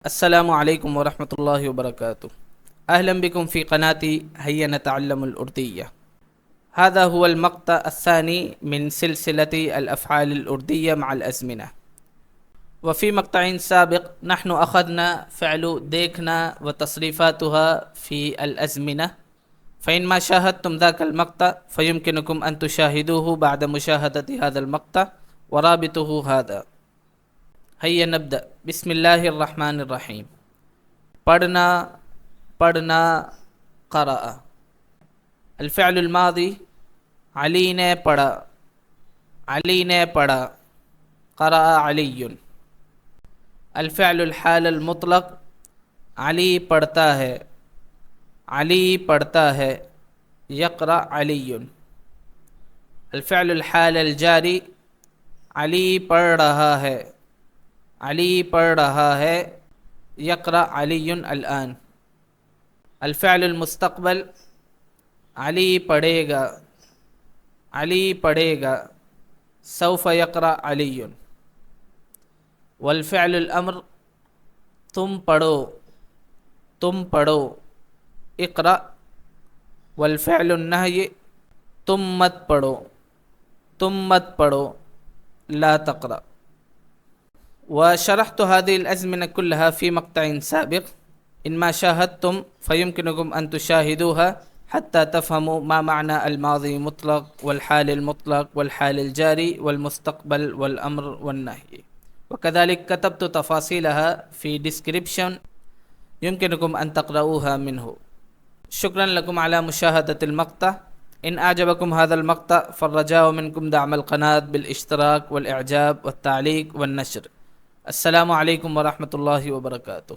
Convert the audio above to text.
السلام عليكم ورحمة الله وبركاته. أهلا بكم في قناتي هيا نتعلم الأردية. هذا هو المقطع الثاني من سلسلة الأفعال الأردية مع الأزمنة. وفي مقطع سابق نحن أخذنا فعل ديكنا وتصريفاتها في الأزمنة، فإن ما شاهدتم ذاك المقطع فيمكنكم أن تشاهدوه بعد مشاهدة هذا المقطع ورابطه هذا. هيا نبدأ. بسم الله الرحمن الرحیم. پڑھنا قرأ. الفعل الماضی علی نے پڑھا. قرأ علی. الفعل الحال المطلق علی پڑھتا ہے. یقرأ علی. الفعل الحال الجاری علی پڑھ رہا ہے. یقرأ علی الآن. الفعل المستقبل علی پڑھے گا. سوف یقرأ علی. والفعل الامر تم پڑھو. اقرأ. والفعل النہی تم مت پڑھو. لا تقرأ. وشرحت هذه الأزمنة كلها في مقطع سابق، إن ما شاهدتم فيمكنكم أن تشاهدوها حتى تفهموا ما معنى الماضي مطلق والحال المطلق والحال الجاري والمستقبل والأمر والنهي، وكذلك كتبت تفاصيلها في description يمكنكم أن تقرؤوها منه. شكرا لكم على مشاهدة المقطع. إن أعجبكم هذا المقطع فالرجاء منكم دعم القناة بالاشتراك والإعجاب والتعليق والنشر. السلام علیکم ورحمۃ اللہ وبرکاتہ.